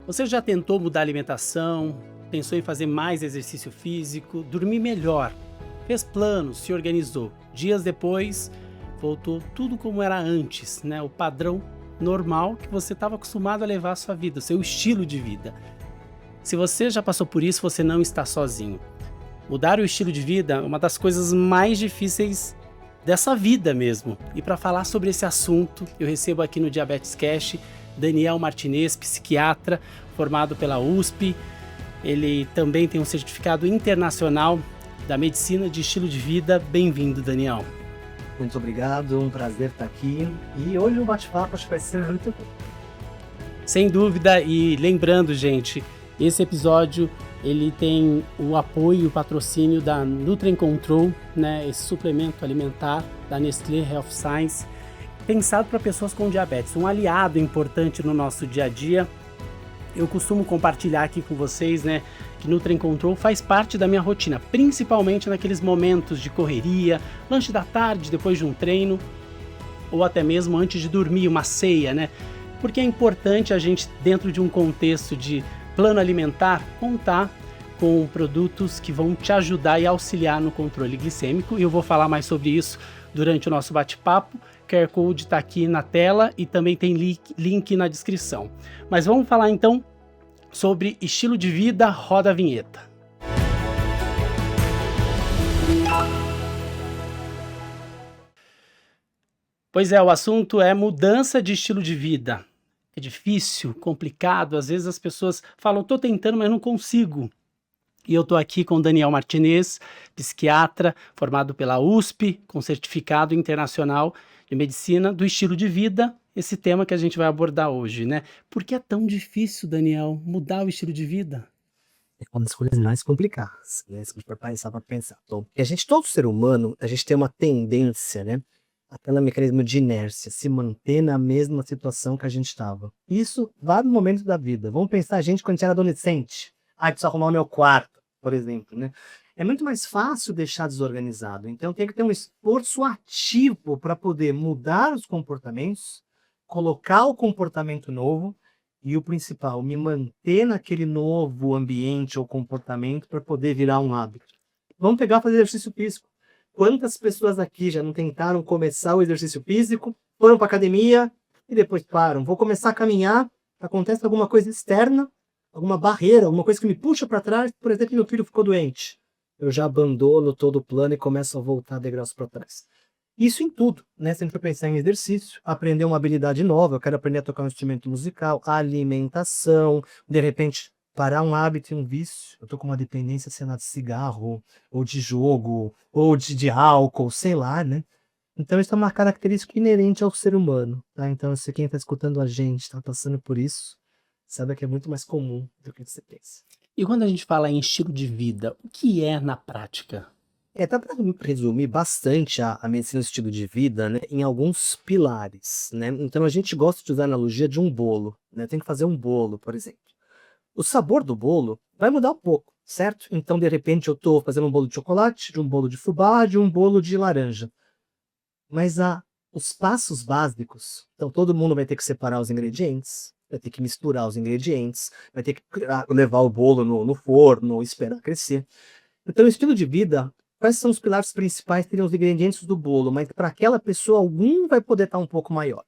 Você já tentou mudar a alimentação, pensou em fazer mais exercício físico, dormir melhor, fez planos, se organizou. Dias depois, voltou tudo como era antes, né? O padrão normal que você estava acostumado a levar a sua vida, o seu estilo de vida. Se você já passou por isso, você não está sozinho. Mudar o estilo de vida é uma das coisas mais difíceis dessa vida mesmo. E para falar sobre esse assunto, eu recebo aqui no Diabetes Cash Daniel Martinez, psiquiatra, formado pela USP. Ele também tem um certificado internacional da medicina de estilo de vida. Bem-vindo, Daniel. Muito obrigado, um prazer estar aqui. E hoje o bate-papo acho que vai ser muito bom. Sem dúvida, e lembrando, gente, esse episódio ele tem o apoio e o patrocínio da Nutri-Control, né, esse suplemento alimentar da Nestlé Health Science, pensado para pessoas com diabetes, um aliado importante no nosso dia a dia. Eu costumo compartilhar aqui com vocês, né, que Nutri-Control faz parte da minha rotina, principalmente naqueles momentos de correria, lanche da tarde, depois de um treino, ou até mesmo antes de dormir, uma ceia, né? Porque é importante a gente, dentro de um contexto de plano alimentar, contar com produtos que vão te ajudar e auxiliar no controle glicêmico. E eu vou falar mais sobre isso durante o nosso bate-papo. O QR Code está aqui na tela e também tem link na descrição. Mas vamos falar então sobre estilo de vida. Roda a vinheta. Pois é, o assunto é mudança de estilo de vida. É difícil, complicado, às vezes as pessoas falam, estou tentando, mas não consigo. E eu estou aqui com o Daniel Martinez, psiquiatra, formado pela USP, com certificado internacional de medicina do estilo de vida, esse tema que a gente vai abordar hoje, né? Por que é tão difícil, Daniel, mudar o estilo de vida? É uma das coisas mais complicadas, né? Se a gente for parar para pensar. Então, porque todo ser humano, a gente tem uma tendência, né? Aquele mecanismo de inércia, se manter na mesma situação que a gente estava. Isso, vários momentos da vida. Vamos pensar a gente quando a gente era adolescente. Preciso arrumar o meu quarto, por exemplo, né? É muito mais fácil deixar desorganizado. Então tem que ter um esforço ativo para poder mudar os comportamentos, colocar o comportamento novo e o principal, me manter naquele novo ambiente ou comportamento para poder virar um hábito. Vamos pegar e fazer exercício físico. Quantas pessoas aqui já não tentaram começar o exercício físico, foram para academia e depois param? Vou começar a caminhar, acontece alguma coisa externa, alguma barreira, alguma coisa que me puxa para trás, por exemplo, meu filho ficou doente. Eu já abandono todo o plano e começo a voltar degraus para trás. Isso em tudo, né? Se a gente for pensar em exercício, aprender uma habilidade nova, eu quero aprender a tocar um instrumento musical, alimentação, de repente parar um hábito e um vício. Eu tô com uma dependência, sei lá, de cigarro, ou de jogo, ou de álcool, sei lá, né? Então isso é uma característica inerente ao ser humano, tá? Então se quem está escutando a gente está passando por isso, saiba que é muito mais comum do que você pensa. E quando a gente fala em estilo de vida, o que é na prática? Dá para resumir bastante a medicina do estilo de vida, né, em alguns pilares, né? Então a gente gosta de usar a analogia de um bolo, né? Tem que fazer um bolo, por exemplo. O sabor do bolo vai mudar um pouco, certo? Então, de repente, eu estou fazendo um bolo de chocolate, de um bolo de fubá, de um bolo de laranja. Mas os passos básicos, então todo mundo vai ter que separar os ingredientes, vai ter que misturar os ingredientes, vai ter que levar o bolo no forno, esperar crescer. Então, o estilo de vida, quais são os pilares principais? Seriam os ingredientes do bolo, mas para aquela pessoa, algum vai poder estar um pouco maior.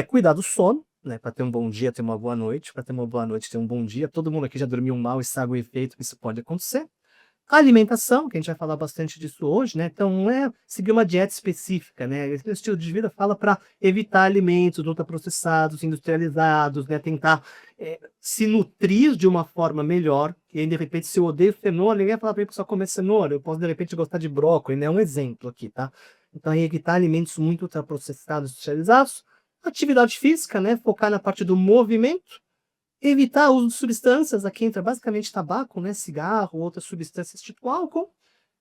Cuidar do sono, né? Para ter um bom dia, ter uma boa noite. Para ter uma boa noite, ter um bom dia. Todo mundo aqui já dormiu mal e sabe o efeito que isso pode acontecer. A alimentação, que a gente vai falar bastante disso hoje, né? Então, não é seguir uma dieta específica, né? Esse estilo de vida fala para evitar alimentos ultraprocessados, industrializados, né? Tentar se nutrir de uma forma melhor. E aí, de repente, se eu odeio cenoura, ninguém vai falar para mim que só comer cenoura. Eu posso, de repente, gostar de brócolis, né? É um exemplo aqui, tá? Então, evitar alimentos muito ultraprocessados, industrializados. Atividade física, né? Focar na parte do movimento. Evitar o uso de substâncias, aqui entra basicamente tabaco, né? Cigarro, outras substâncias tipo álcool.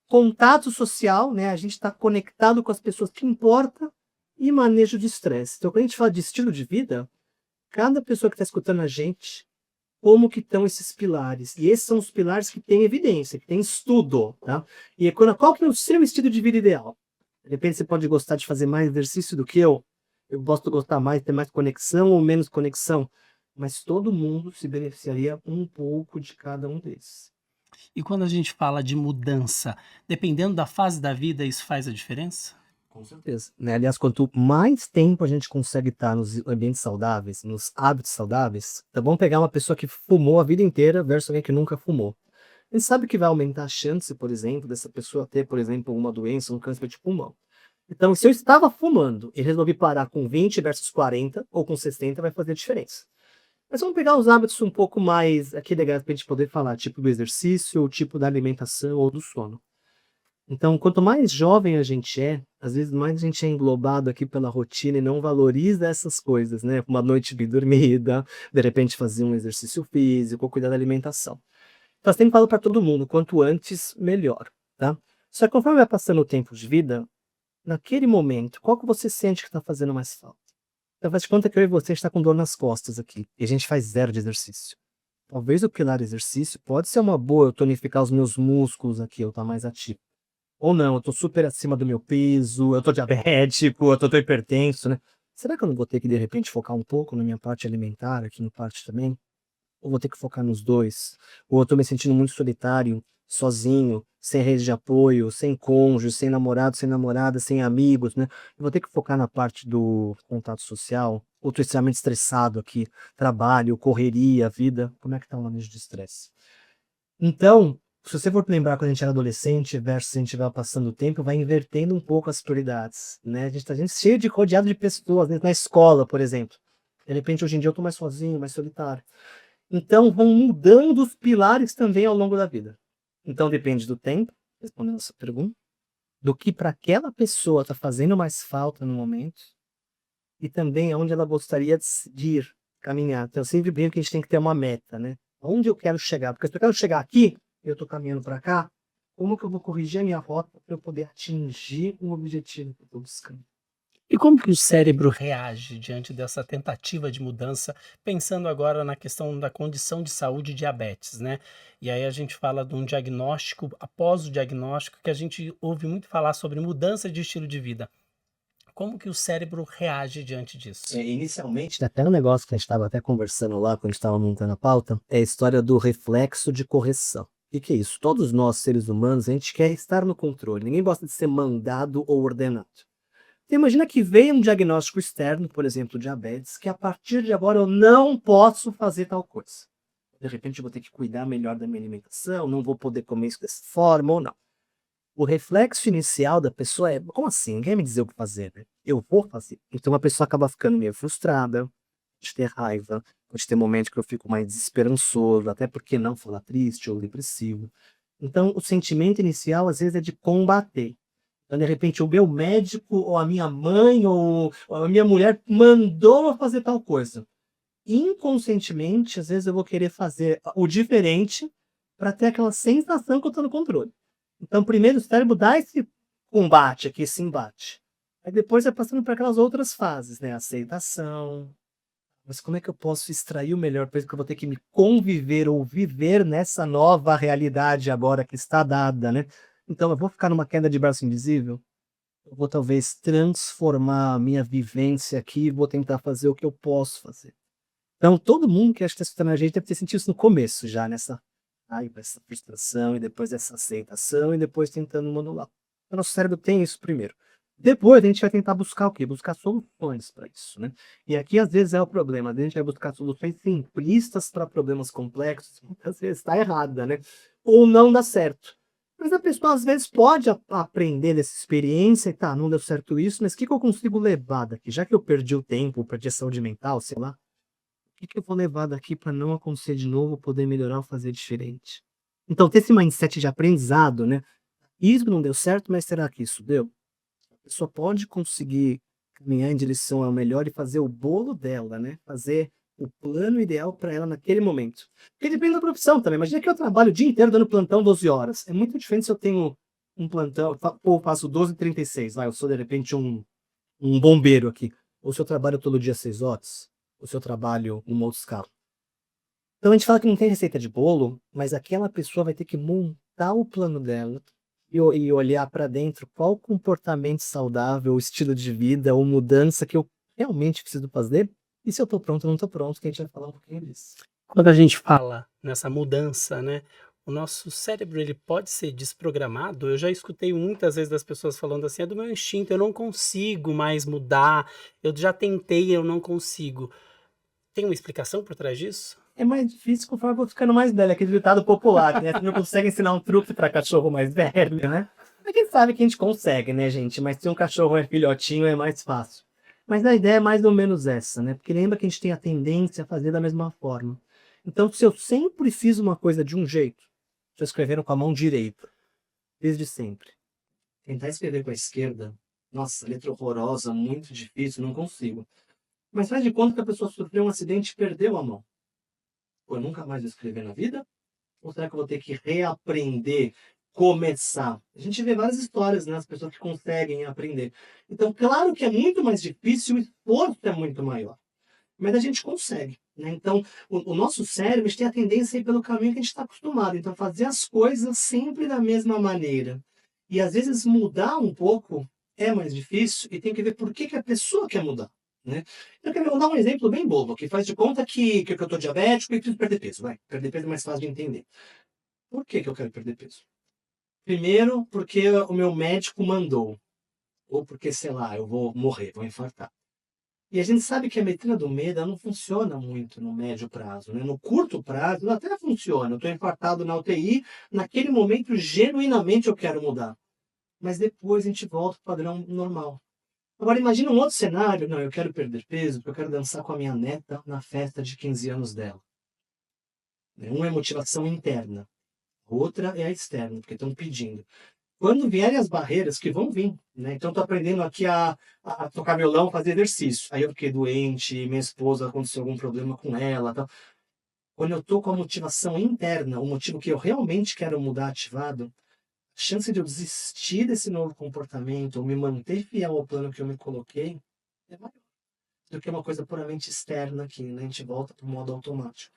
Contato social, né? A gente está conectado com as pessoas que importa. E manejo de estresse. Então, quando a gente fala de estilo de vida, cada pessoa que está escutando a gente, como que estão esses pilares? E esses são os pilares que têm evidência, que tem estudo, tá? E qual que é o seu estilo de vida ideal? De repente você pode gostar de fazer mais exercício do que eu. Eu gosto de gostar mais, ter mais conexão ou menos conexão. mas todo mundo se beneficiaria um pouco de cada um desses. E quando a gente fala de mudança, dependendo da fase da vida, isso faz a diferença? Com certeza. Né? Aliás, quanto mais tempo a gente consegue estar nos ambientes saudáveis, nos hábitos saudáveis, então vamos pegar uma pessoa que fumou a vida inteira versus alguém que nunca fumou. A gente sabe que vai aumentar a chance, por exemplo, dessa pessoa ter, por exemplo, uma doença, um câncer de pulmão. Então, se eu estava fumando e resolvi parar com 20 versus 40 ou com 60, vai fazer diferença. Mas vamos pegar os hábitos um pouco mais aqui legais para a gente poder falar, tipo do exercício, ou tipo da alimentação ou do sono. Então, quanto mais jovem a gente é, às vezes mais a gente é englobado aqui pela rotina e não valoriza essas coisas, né? Uma noite bem dormida, de repente fazer um exercício físico, ou cuidar da alimentação. Então, eu sempre falo para todo mundo, quanto antes, melhor, tá? Só que conforme vai passando o tempo de vida, naquele momento, qual que você sente que está fazendo mais falta? Então, faz de conta que eu e você está com dor nas costas aqui, e a gente faz zero de exercício. Talvez o pilar exercício pode ser uma boa eu tonificar os meus músculos aqui, eu estar mais ativo. Ou não, eu tô super acima do meu peso, eu tô diabético, tô hipertenso, né? Será que eu não vou ter que, de repente, focar um pouco na minha parte alimentar, aqui no parte também? Ou vou ter que focar nos dois? Ou eu tô me sentindo muito solitário, sozinho, sem rede de apoio, sem cônjuge, sem namorado, sem namorada, sem amigos, né? Eu vou ter que focar na parte do contato social? Ou tô extremamente estressado aqui, trabalho, correria, vida, como é que tá o manejo de estresse? Então, se você for lembrar quando a gente era adolescente versus a gente vai passando o tempo, vai invertendo um pouco as prioridades, né? A gente cheio de rodeado de pessoas, né? Na escola, por exemplo. De repente, hoje em dia eu tô mais sozinho, mais solitário. Então, vão mudando os pilares também ao longo da vida. Então, depende do tempo, respondendo essa pergunta, do que para aquela pessoa tá fazendo mais falta no momento e também aonde ela gostaria de ir, caminhar. Então, eu sempre brinco que a gente tem que ter uma meta, né? Onde eu quero chegar? Porque se eu quero chegar aqui, eu estou caminhando para cá, como que eu vou corrigir a minha rota para eu poder atingir o objetivo que eu estou buscando? E como que o cérebro reage diante dessa tentativa de mudança, pensando agora na questão da condição de saúde e diabetes, né? E aí a gente fala de um diagnóstico, após o diagnóstico, que a gente ouve muito falar sobre mudança de estilo de vida. Como que o cérebro reage diante disso? Inicialmente, até um negócio que a gente estava até conversando lá, quando a gente estava montando a pauta, é a história do reflexo de correção. O que é isso? Todos nós, seres humanos, a gente quer estar no controle. Ninguém gosta de ser mandado ou ordenado. Então, imagina que veio um diagnóstico externo, por exemplo, diabetes, que a partir de agora eu não posso fazer tal coisa. De repente eu vou ter que cuidar melhor da minha alimentação, não vou poder comer isso dessa forma ou não. O reflexo inicial da pessoa é: como assim? Ninguém me dizer o que fazer, né? Eu vou fazer. Então a pessoa acaba ficando meio frustrada, de ter raiva, pode ter momentos que eu fico mais desesperançoso, até porque não falar triste ou depressivo. Então o sentimento inicial às vezes é de combater. Então, de repente, o meu médico, ou a minha mãe, ou a minha mulher mandou eu fazer tal coisa. Inconscientemente, às vezes eu vou querer fazer o diferente para ter aquela sensação que eu estou no controle. Então, primeiro o cérebro dá esse combate aqui, esse embate. Aí depois vai passando para aquelas outras fases, né? Aceitação. Mas como é que eu posso extrair o melhor? Por isso que eu vou ter que me conviver ou viver nessa nova realidade agora que está dada, né? Então, eu vou ficar numa queda de braço invisível? Eu vou talvez transformar a minha vivência aqui e vou tentar fazer o que eu posso fazer. Então, todo mundo que acha que está escutando a gente deve ter sentido isso no começo já, nessa raiva, essa frustração, e depois essa aceitação, e depois tentando modular. O nosso cérebro tem isso primeiro. Depois a gente vai tentar buscar o quê? Buscar soluções para isso, né? E aqui às vezes é o problema, a gente vai buscar soluções simplistas para problemas complexos, muitas vezes está errada, né? Ou não dá certo. Mas a pessoa às vezes pode aprender dessa experiência e tá, não deu certo isso, mas o que que eu consigo levar daqui? Já que eu perdi o tempo, perdi a saúde mental, sei lá, o que que eu vou levar daqui para não acontecer de novo, poder melhorar ou fazer diferente? Então, ter esse mindset de aprendizado, né? Isso não deu certo, mas será que isso deu? A pessoa pode conseguir caminhar em direção ao melhor e fazer o bolo dela, né? Fazer o plano ideal para ela naquele momento. Porque depende da profissão também. Imagina que eu trabalho o dia inteiro dando plantão 12 horas. É muito diferente se eu tenho um plantão, ou faço 12h36, vai, eu sou de repente um bombeiro aqui. Ou se eu trabalho todo dia 6 horas, ou se eu trabalho uma outra escala. Então a gente fala que não tem receita de bolo, mas aquela pessoa vai ter que montar o plano dela e olhar para dentro qual comportamento saudável, estilo de vida ou mudança que eu realmente preciso fazer E se eu tô pronto ou não tô pronto, que a gente vai falar um pouquinho disso. Quando a gente fala nessa mudança, né, o nosso cérebro ele pode ser desprogramado. Eu já escutei muitas vezes das pessoas falando assim: "É do meu instinto, eu não consigo mais mudar, eu já tentei, eu não consigo". Tem uma explicação por trás disso? É mais difícil conforme eu vou ficando mais velho, aquele ditado popular, né? Você não consegue ensinar um truque pra cachorro mais velho, né? Mas quem sabe que a gente consegue, né, gente? Mas se um cachorro é filhotinho, é mais fácil. Mas a ideia é mais ou menos essa, né? Porque lembra que a gente tem a tendência a fazer da mesma forma. Então, se eu sempre fiz uma coisa de um jeito, estou escrevendo com a mão direita, desde sempre. Tentar escrever com a esquerda, nossa, letra horrorosa, muito difícil, não consigo. Mas faz de conta que a pessoa sofreu um acidente e perdeu a mão. Pô, eu nunca mais vou escrever na vida? Ou será que eu vou ter que reaprender, começar? A gente vê várias histórias, né? As pessoas que conseguem aprender. Então, claro que é muito mais difícil, o esforço é muito maior. Mas a gente consegue, né? Então, o nosso cérebro tem a tendência a ir pelo caminho que a gente está acostumado. Então, fazer as coisas sempre da mesma maneira. E às vezes mudar um pouco é mais difícil e tem que ver por que, que a pessoa quer mudar. Né? Eu quero dar um exemplo bem bobo, que faz de conta que eu estou diabético e preciso perder peso. Vai, perder peso é mais fácil de entender. Por que, que eu quero perder peso? Primeiro, porque o meu médico mandou. Ou porque, sei lá, eu vou morrer, vou infartar. E a gente sabe que a medicina do medo ela não funciona muito no médio prazo. Né? No curto prazo, ela até funciona. Eu estou infartado na UTI, naquele momento, genuinamente eu quero mudar. Mas depois a gente volta para o padrão normal. Agora, imagina um outro cenário. Não, eu quero perder peso porque eu quero dançar com a minha neta na festa de 15 anos dela. Uma é motivação interna, outra é a externa, porque estão pedindo. Quando vierem as barreiras, que vão vir, né? Então, estou aprendendo aqui a tocar violão, fazer exercício. Aí eu fiquei doente, minha esposa aconteceu algum problema com ela. Tal. Quando eu estou com a motivação interna, o motivo que eu realmente quero mudar ativado, a chance de eu desistir desse novo comportamento, ou me manter fiel ao plano que eu me coloquei, é maior do que uma coisa puramente externa aqui, né? A gente volta para o modo automático.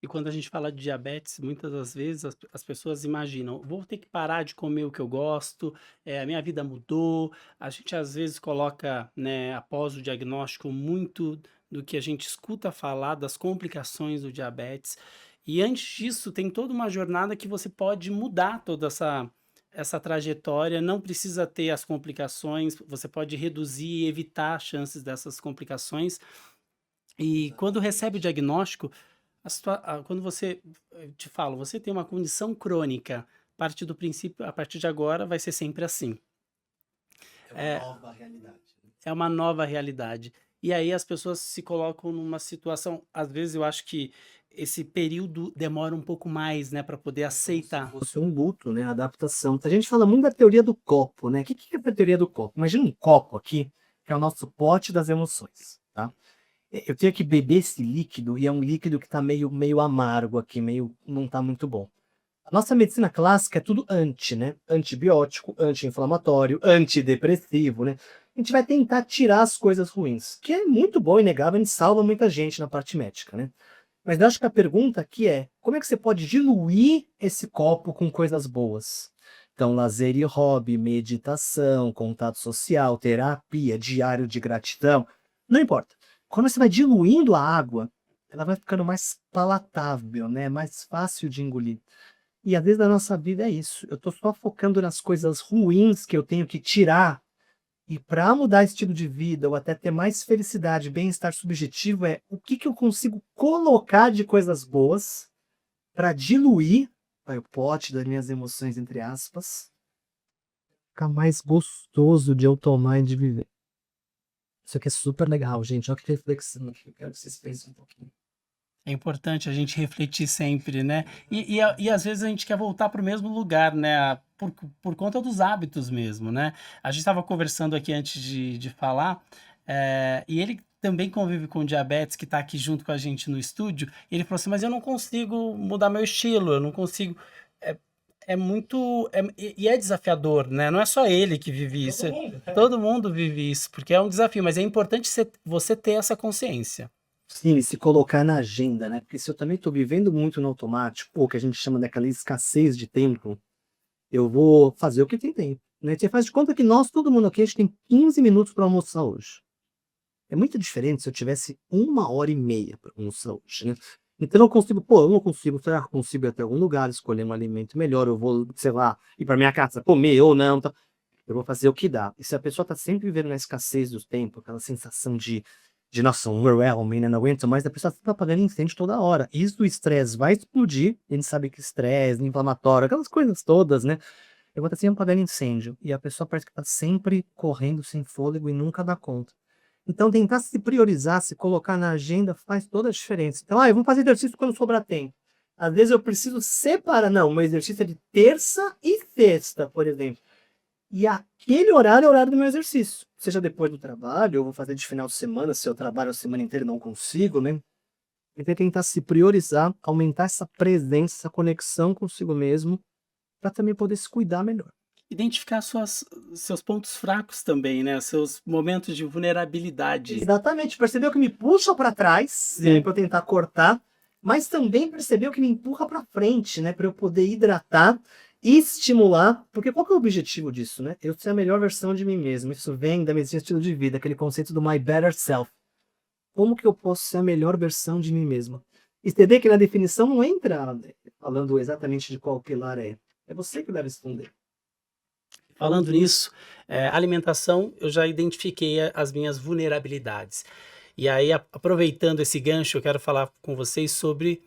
E quando a gente fala de diabetes, muitas das vezes as pessoas imaginam, vou ter que parar de comer o que eu gosto, a minha vida mudou. A gente às vezes coloca, né, após o diagnóstico, muito do que a gente escuta falar das complicações do diabetes. E antes disso, tem toda uma jornada que você pode mudar toda essa trajetória, não precisa ter as complicações, você pode reduzir e evitar as chances dessas complicações. E quando recebe o diagnóstico, quando você, te falo, você tem uma condição crônica, parte do princípio, a partir de agora vai ser sempre assim. É uma É, nova realidade. é uma nova realidade. E aí as pessoas se colocam numa situação, às vezes eu acho que esse período demora um pouco mais, né, para poder É como se aceitar. fosse um luto, né? Adaptação. A gente fala muito da teoria do copo, né? O que que é a teoria do copo? Imagina um copo aqui, que é o nosso pote das emoções, tá? Eu tenho que beber esse líquido e é um líquido que tá meio amargo aqui, meio não tá muito bom. A nossa medicina clássica é tudo anti, né? Antibiótico, anti-inflamatório, antidepressivo, né? A gente vai tentar tirar as coisas ruins, que é muito bom, inegável, a gente salva muita gente na parte médica, né? Mas eu acho que a pergunta aqui é: como é que você pode diluir esse copo com coisas boas? Então, lazer e hobby, meditação, contato social, terapia, diário de gratidão, não importa. Quando você vai diluindo a água, ela vai ficando mais palatável, né? Mais fácil de engolir. E às vezes na nossa vida é isso. Eu tô só focando nas coisas ruins que eu tenho que tirar. E para mudar estilo de vida ou até ter mais felicidade, bem-estar subjetivo, é o que que eu consigo colocar de coisas boas para diluir vai, o pote das minhas emoções, entre aspas, ficar mais gostoso de eu tomar e de viver. Isso aqui é super legal, gente. Olha que reflexão aqui. Eu quero que vocês pensem um pouquinho. É importante a gente refletir sempre, né? E às vezes a gente quer voltar para o mesmo lugar, né? Por conta dos hábitos mesmo, né? A gente estava conversando aqui antes de falar, e ele também convive com diabetes, que está aqui junto com a gente no estúdio. E ele falou assim: Mas eu não consigo mudar meu estilo, eu não consigo. É, é muito. E é desafiador, né? Não é só ele que vive isso, Todo mundo. todo mundo vive isso, porque é um desafio, mas é importante você ter essa consciência. Sim, e se colocar na agenda, né? Porque se eu também estou vivendo muito no automático, ou que a gente chama daquela escassez de tempo, eu vou fazer o que tem tempo. Né? Você faz de conta que nós, todo mundo aqui, a gente tem 15 minutos para almoçar hoje. É muito diferente se eu tivesse 1h30 para um saúde, né? Então eu não consigo, será que eu consigo ir até algum lugar, escolher um alimento melhor, eu vou, sei lá, ir para minha casa comer ou não, tá? Eu vou fazer o que dá. E se a pessoa tá sempre vivendo na escassez do tempo, aquela sensação de nossa, overwhelming, né? Não aguento mais, a pessoa sempre tá apagando incêndio toda hora. Isso, o estresse vai explodir. A gente sabe que estresse, inflamatório, aquelas coisas todas, né? Eu vou estar sempre apagando incêndio. E a pessoa parece que tá sempre correndo sem fôlego e nunca dá conta. Então, tentar se priorizar, se colocar na agenda faz toda a diferença. Então, eu vou fazer exercício quando sobrar tempo. Às vezes eu preciso separar. Não, o meu exercício é de terça e sexta, por exemplo. E aquele horário é o horário do meu exercício. Seja depois do trabalho, eu vou fazer de final de semana, se eu trabalho a semana inteira e não consigo, né? Então, tentar se priorizar, aumentar essa presença, essa conexão consigo mesmo, para também poder se cuidar melhor. Identificar seus pontos fracos também, né? Seus momentos de vulnerabilidade. Exatamente, percebeu que me puxa para trás, para eu tentar cortar, mas também percebeu que me empurra para frente, né? Para eu poder hidratar e estimular, porque qual que é o objetivo disso, né? Eu ser a melhor versão de mim mesmo. Isso vem da medicina estilo de vida, aquele conceito do my better self. Como que eu posso ser a melhor versão de mim mesmo? Entender que na definição não entra falando exatamente de qual pilar é. É você que deve responder. Falando nisso, alimentação, eu já identifiquei as minhas vulnerabilidades. E aí, aproveitando esse gancho, eu quero falar com vocês sobre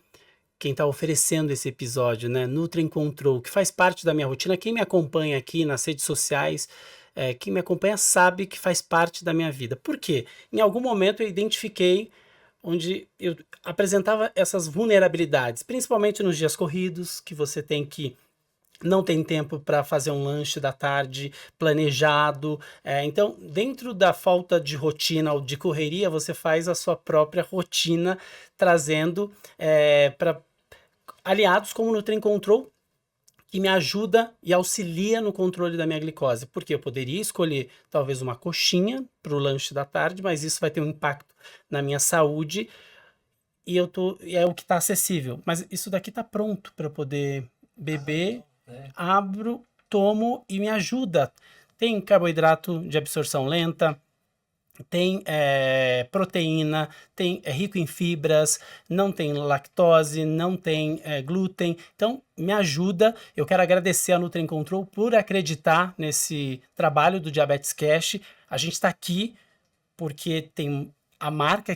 quem está oferecendo esse episódio, né? Nutri Control, que faz parte da minha rotina. Quem me acompanha aqui nas redes sociais, quem me acompanha sabe que faz parte da minha vida. Por quê? Em algum momento eu identifiquei onde eu apresentava essas vulnerabilidades, principalmente nos dias corridos, que você não tem tempo para fazer um lanche da tarde planejado. Então, dentro da falta de rotina ou de correria, você faz a sua própria rotina, trazendo para aliados como o Nutri Control, que me ajuda e auxilia no controle da minha glicose. Porque eu poderia escolher talvez uma coxinha para o lanche da tarde, mas isso vai ter um impacto na minha saúde e é o que está acessível. Mas isso daqui está pronto para eu poder beber. Abro, tomo e me ajuda. Tem carboidrato de absorção lenta, tem proteína, é rico em fibras, não tem lactose, não tem glúten. Então, me ajuda. Eu quero agradecer a Nutri Control por acreditar nesse trabalho do Diabetes Cash. A gente está aqui porque tem a marca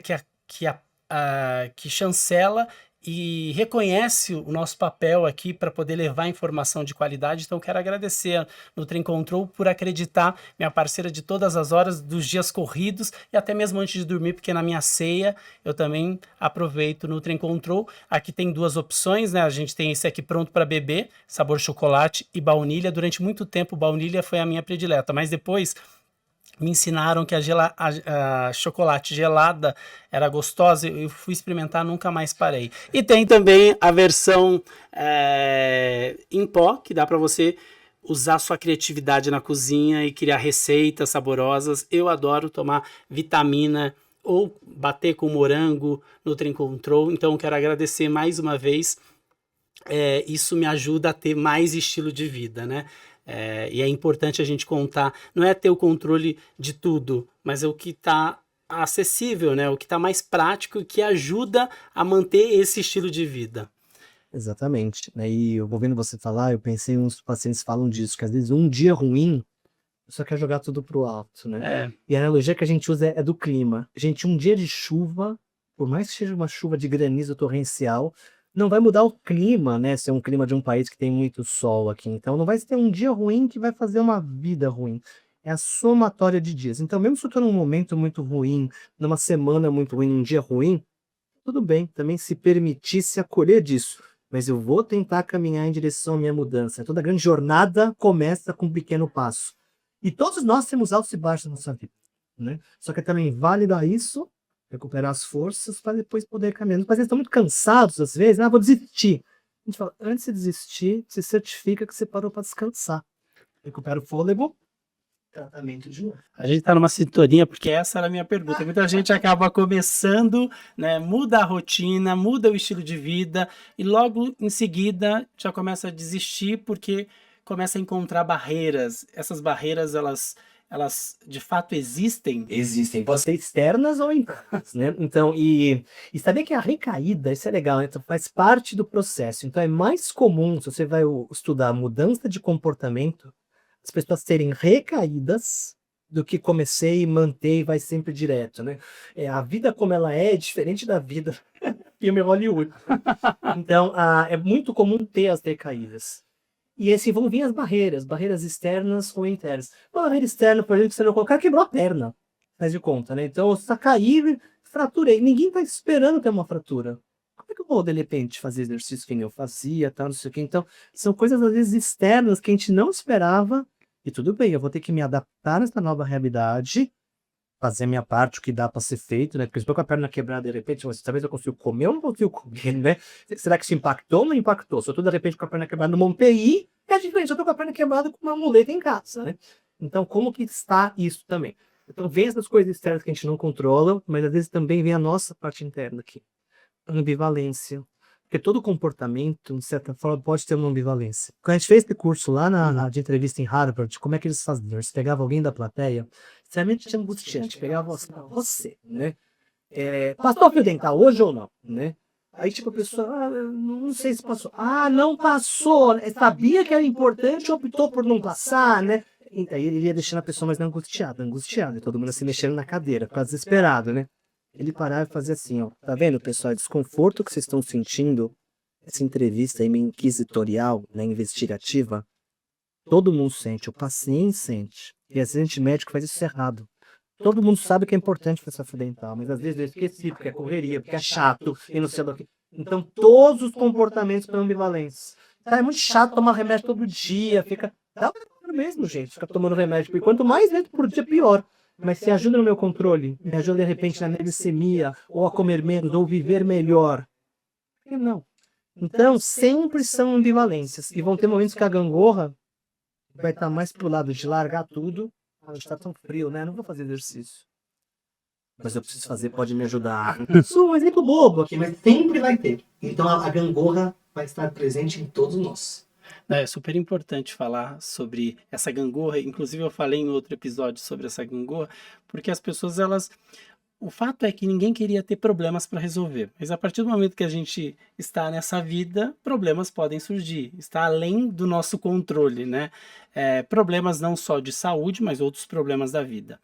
que chancela e reconhece o nosso papel aqui para poder levar informação de qualidade. Então, quero agradecer a Nutri Control por acreditar, minha parceira de todas as horas, dos dias corridos e até mesmo antes de dormir, porque na minha ceia eu também aproveito o Nutri Control. Aqui tem duas opções, né? A gente tem esse aqui pronto para beber, sabor chocolate e baunilha. Durante muito tempo, baunilha foi a minha predileta, mas depois me ensinaram que a chocolate gelada era gostosa, eu fui experimentar, nunca mais parei. E tem também a versão em pó, que dá para você usar sua criatividade na cozinha e criar receitas saborosas. Eu adoro tomar vitamina ou bater com morango no Nutri Control, então quero agradecer mais uma vez. Isso me ajuda a ter mais estilo de vida, né? E é importante a gente contar, não é ter o controle de tudo, mas é o que está acessível, né? O que está mais prático e que ajuda a manter esse estilo de vida. Exatamente, né, e eu ouvindo você falar, eu pensei, uns pacientes falam disso, que às vezes um dia ruim, só quer jogar tudo pro alto, né? E a analogia que a gente usa é do clima. Gente, um dia de chuva, por mais que seja uma chuva de granizo torrencial, não vai mudar o clima, né? Se é um clima de um país que tem muito sol aqui. Então, não vai ter um dia ruim que vai fazer uma vida ruim. É a somatória de dias. Então, mesmo se eu tô num momento muito ruim, numa semana muito ruim, num dia ruim, tudo bem, também se permitir se acolher disso. Mas eu vou tentar caminhar em direção à minha mudança. Toda grande jornada começa com um pequeno passo. E todos nós temos altos e baixos na nossa vida, né? Só que é também válida isso, recuperar as forças para depois poder caminhar. Os pacientes estão muito cansados, às vezes, vou desistir. A gente fala, antes de desistir, se certifica que você parou para descansar. Recupera o fôlego, tratamento de novo. A gente está numa sintonia, porque essa era a minha pergunta. Muita gente acaba começando, né, muda a rotina, muda o estilo de vida, e logo em seguida já começa a desistir, porque começa a encontrar barreiras. Essas barreiras, elas elas de fato existem? Existem, podem ser externas ou internas, né? Então, e saber que a recaída, isso é legal, né? Então, faz parte do processo. Então, é mais comum, se você vai estudar mudança de comportamento, as pessoas terem recaídas do que comecei, manter e vai sempre direto, né? A vida como ela é diferente da vida filme Hollywood. Então, é muito comum ter as recaídas. E assim vão vir as barreiras externas ou internas. Uma barreira externa, por exemplo, que você não colocar, quebrou a perna. Faz de conta, né? Então, você tá caindo, fraturei. Ninguém tá esperando ter uma fratura. Como é que eu vou, de repente, fazer exercício que nem eu fazia, tal, não sei o quê? Então, são coisas, às vezes, externas que a gente não esperava. E tudo bem, eu vou ter que me adaptar nessa nova realidade, fazer a minha parte, o que dá para ser feito, né? Porque se eu tô com a perna quebrada, de repente, mas talvez eu consigo comer ou não consigo comer, né? Será que isso impactou ou não impactou? Se eu tô, de repente, com a perna quebrada numa UTI, é diferente. Se eu tô com a perna quebrada com uma muleta em casa, né? Então, como que está isso também? Então, vem essas coisas externas que a gente não controla, mas às vezes também vem a nossa parte interna aqui. Ambivalência. Porque todo comportamento, de certa forma, pode ter uma ambivalência. Quando a gente fez esse curso lá de entrevista em Harvard, como é que eles faziam? Eles pegavam alguém da plateia, extremamente angustiante, pegavam você, né? Passou fio dental hoje ou não, né? Aí, tipo, a pessoa, não sei se passou. Não passou, né? Sabia que era importante, optou por não passar, né? Então, aí ele ia deixando a pessoa mais angustiada, e todo mundo se mexendo na cadeira, quase desesperado, né? Ele parava e fazia assim, ó. Tá vendo, pessoal? O desconforto que vocês estão sentindo, essa entrevista aí meio inquisitorial, né, investigativa, todo mundo sente, o paciente sente. E às vezes a gente médico faz isso errado. Todo mundo sabe que é importante para saúde dental, mas às vezes eu esqueci, porque é correria, porque é chato, e não sei do que. Então, todos os comportamentos são ambivalentes. Tá, é muito chato tomar remédio todo dia, fica. Dá mesmo, gente, ficar tomando remédio. E quanto mais vezes por dia, pior. Mas se ajuda no meu controle, me ajuda de repente na minha glicemia, ou a comer menos, ou viver melhor. Por que não? Então, sempre são ambivalências. E vão ter momentos que a gangorra vai estar mais pro lado de largar tudo. Está tão frio, né? Não vou fazer exercício. Mas eu preciso fazer, pode me ajudar. Sou um exemplo bobo aqui, mas sempre vai ter. Então a gangorra vai estar presente em todos nós. É super importante falar sobre essa gangorra. Inclusive, eu falei em outro episódio sobre essa gangorra, porque as pessoas, elas. O fato é que ninguém queria ter problemas para resolver. Mas a partir do momento que a gente está nessa vida, problemas podem surgir. Está além do nosso controle, né? Problemas não só de saúde, mas outros problemas da vida.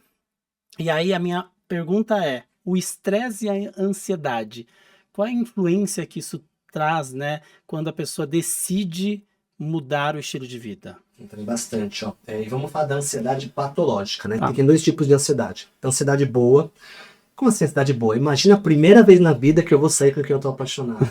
E aí a minha pergunta é: o estresse e a ansiedade, qual é a influência que isso traz, né, quando a pessoa decide mudar o estilo de vida? Tem bastante, ó. E vamos falar da ansiedade patológica, né? Tem dois tipos de ansiedade. Ansiedade boa. Como assim ansiedade boa? Imagina a primeira vez na vida que eu vou sair com quem eu tô apaixonado.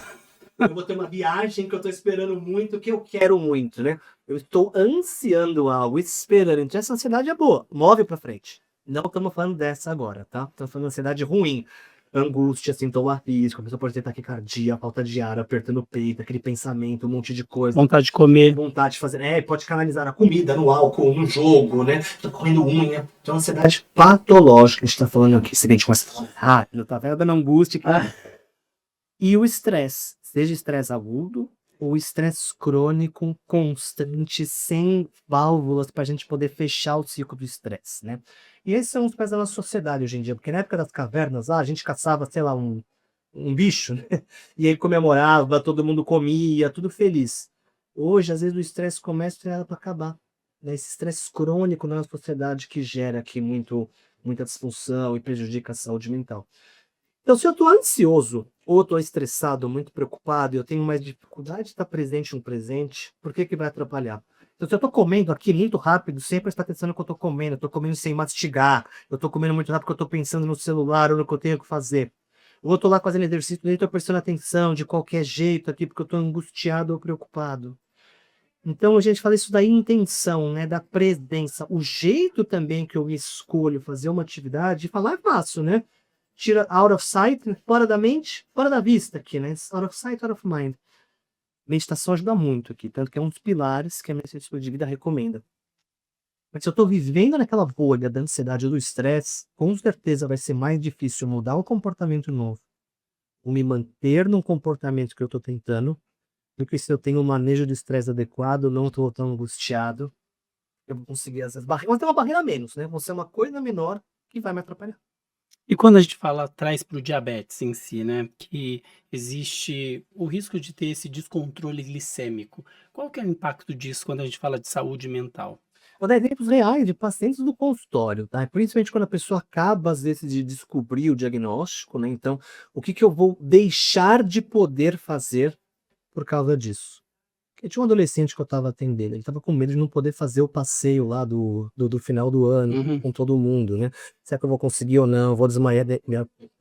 Eu vou ter uma viagem que eu tô esperando muito, que eu quero muito, né? Eu estou ansiando algo, esperando. Então essa ansiedade é boa, move pra frente. Não estamos falando dessa agora, tá? Estamos falando de ansiedade ruim. Angústia, sintoma físico, a pessoa pode ter taquicardia, falta de ar, apertando o peito, aquele pensamento, um monte de coisa. Vontade de comer. Vontade de fazer. Pode canalizar na comida, no álcool, no jogo, né? Tô correndo unha. Então, ansiedade patológica, a gente tá falando aqui. Se a gente começa a falar rápido, tá vendo? Dando angústia. E o estresse, seja estresse agudo ou estresse crônico, constante, sem válvulas para a gente poder fechar o ciclo do estresse, né? E esses são os pés da nossa sociedade hoje em dia, porque na época das cavernas, a gente caçava, sei lá, um bicho, né? E aí comemorava, todo mundo comia, tudo feliz. Hoje, às vezes, o estresse começa para acabar, né? Esse estresse crônico na nossa sociedade que gera aqui muita disfunção e prejudica a saúde mental. Então, se eu estou ansioso ou estou estressado, muito preocupado, e eu tenho mais dificuldade de estar presente no presente, por que que vai atrapalhar? Então, se eu estou comendo aqui muito rápido, sem prestar atenção no que eu estou comendo, eu estou comendo sem mastigar, eu estou comendo muito rápido porque eu estou pensando no celular ou no que eu tenho que fazer. Ou eu estou lá fazendo exercício, nem estou prestando atenção de qualquer jeito aqui, porque eu estou angustiado ou preocupado. Então, a gente fala isso da intenção, né, da presença. O jeito também que eu escolho fazer uma atividade, falar é fácil, né? Tira out of sight, fora da mente, fora da vista aqui, né? Out of sight, out of mind. Meditação ajuda muito aqui, tanto que é um dos pilares que a minha estilo de vida recomenda. Mas se eu estou vivendo naquela bolha da ansiedade ou do estresse, com certeza vai ser mais difícil mudar um comportamento novo, ou me manter num comportamento que eu estou tentando, do que se eu tenho um manejo de estresse adequado, não estou tão angustiado, eu vou conseguir às vezes barreira, mas tem uma barreira a menos, né? Vou ser uma coisa menor que vai me atrapalhar. E quando a gente traz para o diabetes em si, né, que existe o risco de ter esse descontrole glicêmico. Qual que é o impacto disso quando a gente fala de saúde mental? Vou dar exemplos reais de pacientes do consultório, tá? Principalmente quando a pessoa acaba, às vezes, de descobrir o diagnóstico, né? Então, o que que eu vou deixar de poder fazer por causa disso? Porque tinha um adolescente que eu estava atendendo, ele estava com medo de não poder fazer o passeio lá do final do ano Uhum. com todo mundo, né? Será que eu vou conseguir ou não? Vou desmaiar,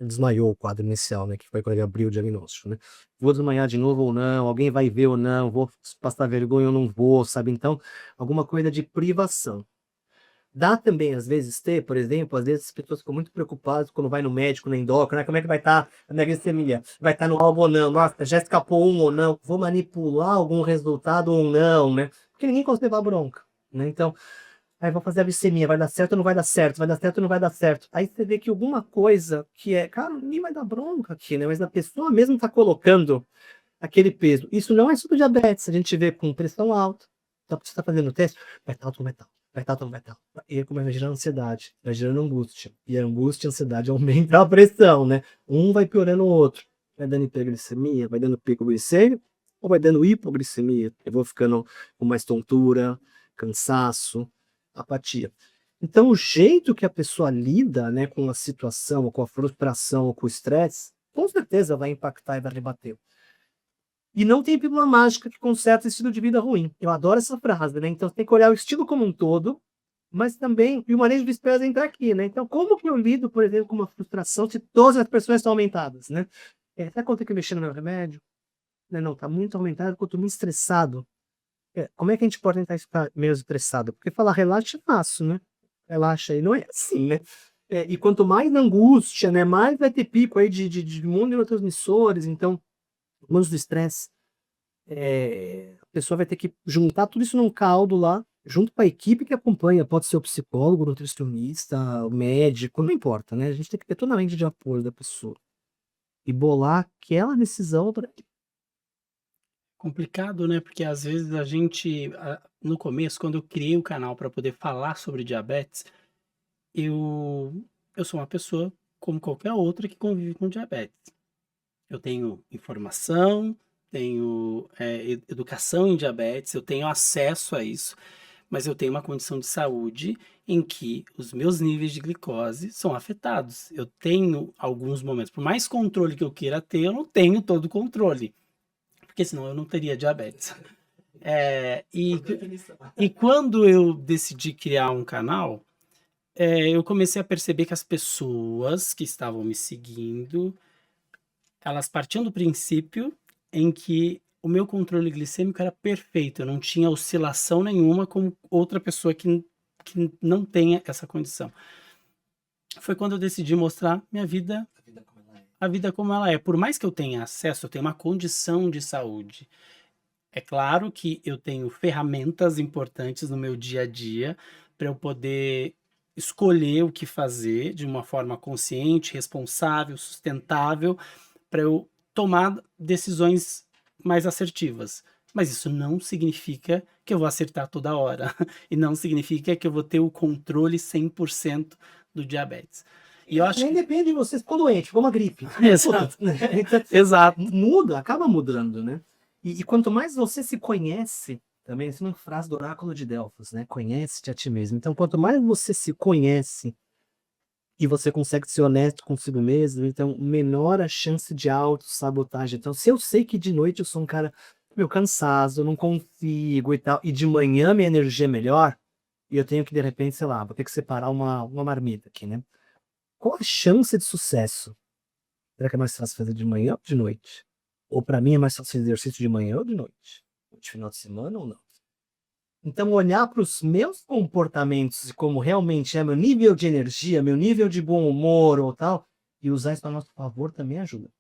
desmaiou o quadro inicial, né? Que foi quando ele abriu o diagnóstico, né? Vou desmaiar de novo ou não? Alguém vai ver ou não? Vou passar vergonha ou não vou, sabe? Então, alguma coisa de privação. Dá também, às vezes, por exemplo, às vezes as pessoas ficam muito preocupadas quando vai no médico, no endócrino, né? Como é que vai estar a minha glicemia? Vai estar no alvo ou não? Nossa, já escapou um ou não? Vou manipular algum resultado ou não, né? Porque ninguém consegue levar bronca, né? Então, aí vou fazer a glicemia, vai dar certo ou não vai dar certo? Vai dar certo ou não vai dar certo? Aí você vê que alguma coisa que cara, ninguém vai dar bronca aqui, né? Mas a pessoa mesmo está colocando aquele peso. Isso não é só do diabetes, a gente vê com pressão alta. Então, você está fazendo o teste, vai estar alto ou vai estar? Vai estar alto ou vai estar? E aí começa a gerar ansiedade, vai gerando angústia. E a angústia e a ansiedade aumentam a pressão, né? Um vai piorando o outro. Vai dando hiperglicemia, vai dando pico glicêmico, ou vai dando hipoglicemia. Eu vou ficando com mais tontura, cansaço, apatia. Então, o jeito que a pessoa lida, né, com a situação, ou com a frustração, ou com o estresse, com certeza vai impactar e vai rebater. E não tem pílula mágica que conserta estilo de vida ruim. Eu adoro essa frase, né? Então, você tem que olhar o estilo como um todo, mas também, e o manejo de despesas entra aqui, né? Então, como que eu lido, por exemplo, com uma frustração se todas as pressões estão aumentadas, né? Será que eu tenho que mexer no meu remédio? Né? Não, tá muito aumentado porque eu tô muito estressado. Como é que a gente pode tentar ficar menos estressado? Porque falar relaxa é fácil, né? Relaxa aí, não é assim, né? E quanto mais na angústia, né? Mais vai ter pico aí de neurotransmissores, então, menos do estresse. A pessoa vai ter que juntar tudo isso num caldo lá, junto com a equipe que acompanha, pode ser o psicólogo, o nutricionista, o médico, não importa, né? A gente tem que ter toda a mente de apoio da pessoa e bolar aquela decisão para Complicado, né? Porque às vezes a gente, no começo, quando eu criei o canal para poder falar sobre diabetes, eu, eu sou uma pessoa como qualquer outra que convive com diabetes. Eu tenho informação, tenho educação em diabetes, eu tenho acesso a isso, mas eu tenho uma condição de saúde em que os meus níveis de glicose são afetados. Eu tenho alguns momentos, por mais controle que eu queira ter, eu não tenho todo o controle, porque senão eu não teria diabetes. E quando eu decidi criar um canal, eu comecei a perceber que as pessoas que estavam me seguindo, elas partiam do princípio em que o meu controle glicêmico era perfeito, eu não tinha oscilação nenhuma como outra pessoa que não tenha essa condição. Foi quando eu decidi mostrar minha vida, a vida como ela é. Por mais que eu tenha acesso, eu tenho uma condição de saúde. É claro que eu tenho ferramentas importantes no meu dia a dia para eu poder escolher o que fazer de uma forma consciente, responsável, sustentável, para eu tomar decisões mais assertivas. Mas isso não significa que eu vou acertar toda hora. E não significa que eu vou ter o controle 100% do diabetes. E eu acho nem que... depende de você ficou doente, ficou uma gripe. Exato. Então, Exato. muda, acaba mudando, né? E quanto mais você se conhece, também, essa é uma frase do oráculo de Delfos, né? Conhece-te a ti mesmo. Então, quanto mais você se conhece e você consegue ser honesto consigo mesmo, então menor a chance de autossabotagem. Então, se eu sei que de noite eu sou um cara meio cansado, eu não consigo e tal, e de manhã minha energia é melhor, e eu tenho que, de repente, sei lá, vou ter que separar uma marmita aqui, né? Qual a chance de sucesso? Será que é mais fácil fazer de manhã ou de noite? Ou para mim é mais fácil fazer exercício de manhã ou de noite? De final de semana ou não? Então, olhar para os meus comportamentos e como realmente é meu nível de energia, meu nível de bom humor ou tal, e usar isso a nosso favor também ajuda.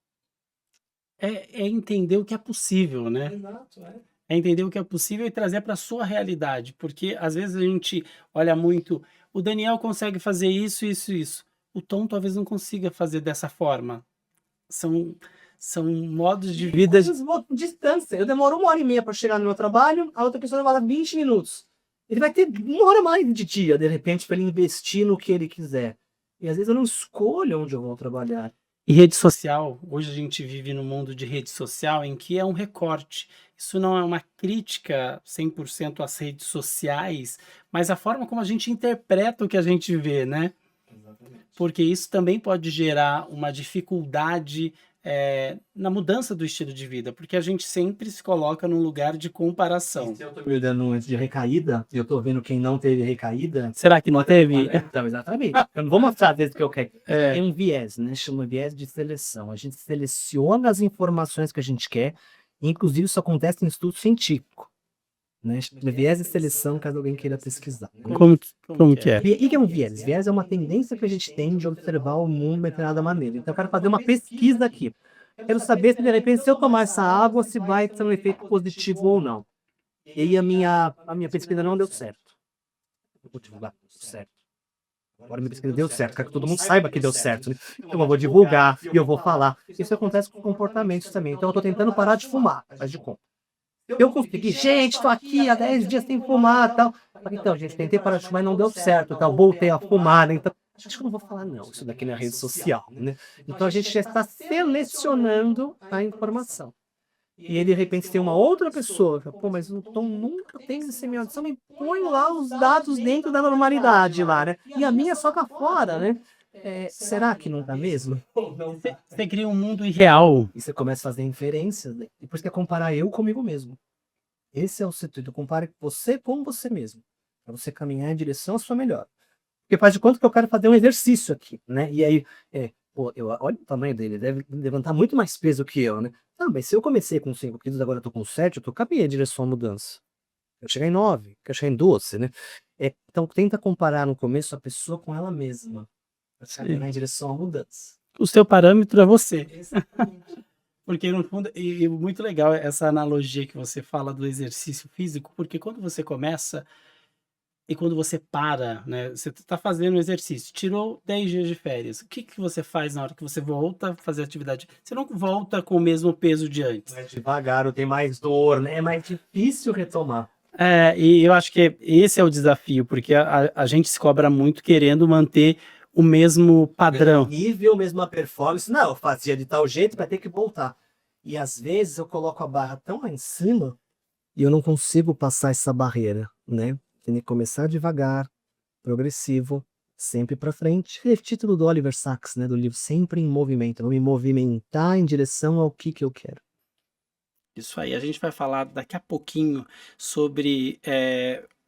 É entender o que é possível, né? Exato, É entender o que é possível e trazer para a sua realidade, porque às vezes a gente olha muito, o Daniel consegue fazer isso, isso, isso. O Tom talvez não consiga fazer dessa forma. São, são modos de vida. Distância. Eu demoro 1h30 para chegar no meu trabalho, a outra pessoa demora 20 minutos. Ele vai ter 1 hora mais de dia, de repente, para ele investir no que ele quiser. E às vezes eu não escolho onde eu vou trabalhar. E rede social, hoje a gente vive num mundo de rede social em que é um recorte. Isso não é uma crítica 100% às redes sociais, mas a forma como a gente interpreta o que a gente vê, né? Exatamente. Porque isso também pode gerar uma dificuldade na mudança do estilo de vida, porque a gente sempre se coloca num lugar de comparação. Se eu tô me dando antes de recaída, e eu tô vendo quem não teve recaída. Será que não teve? Então, exatamente. Eu não vou mostrar às vezes que eu quero. É. Tem um viés, né? Chama viés de seleção. A gente seleciona as informações que a gente quer, inclusive isso acontece em estudo científico. Né? Chama viés de seleção, caso alguém queira pesquisar. Como que é? E o que é um viés? Viés é uma tendência que a gente tem de observar o mundo de determinada maneira. Então, eu quero fazer uma pesquisa aqui. Quero saber se, de repente, se eu tomar essa água, se vai ter um efeito positivo ou não. E aí a minha pesquisa não deu certo. Eu vou divulgar, certo. Agora minha pesquisa deu certo, quero que todo mundo saiba que deu certo. Né? Então eu vou divulgar e eu vou falar. Isso acontece com comportamentos também. Então eu estou tentando parar de fumar, faz de conta. Eu consegui, gente, estou aqui há 10 dias sem fumar, tal. Então, gente, tentei parar de fumar e não deu certo, tal. Voltei a fumar, né? Então, acho que eu não vou falar não, isso daqui na rede social, né? Então a gente já está selecionando a informação. E aí, de repente, tem uma outra pessoa, pô, mas o Tom nunca tem disseminação, me põe lá os dados dentro da normalidade lá, né? E a minha só tá fora, né? Será que não tá mesmo? Você cria um mundo irreal. E você começa a fazer inferências, né? E por isso que é comparar eu comigo mesmo. Esse é o sentido, compare você com você mesmo, para você caminhar em direção à sua melhora. Porque faz de conta que eu quero fazer um exercício aqui, né? E aí, pô, olha o tamanho dele, deve levantar muito mais peso que eu, né? Não, mas se eu comecei com 5 quilos, agora eu tô com 7, eu tô caminhando em direção à mudança. Quero chegar em 9, quero chegar em 12, né? Então tenta comparar no começo a pessoa com ela mesma, para caminhar em direção à mudança. O seu parâmetro é você. Porque no fundo, e muito legal essa analogia que você fala do exercício físico, porque quando você começa e quando você para, né, você está fazendo exercício, tirou 10 dias de férias, o que que você faz na hora que você volta a fazer atividade? Você não volta com o mesmo peso de antes. Mais devagar, tem mais dor, né? É mais difícil retomar. E eu acho que esse é o desafio, porque a gente se cobra muito querendo manter o mesmo padrão. Mesmo nível, mesma performance. Não, eu fazia de tal jeito, vai ter que voltar. E às vezes eu coloco a barra tão lá em cima e eu não consigo passar essa barreira, né? Tem que começar devagar, progressivo, sempre para frente. É o título do Oliver Sacks, né, do livro Sempre em Movimento. Vou me movimentar em direção ao que eu quero. Isso aí, a gente vai falar daqui a pouquinho sobre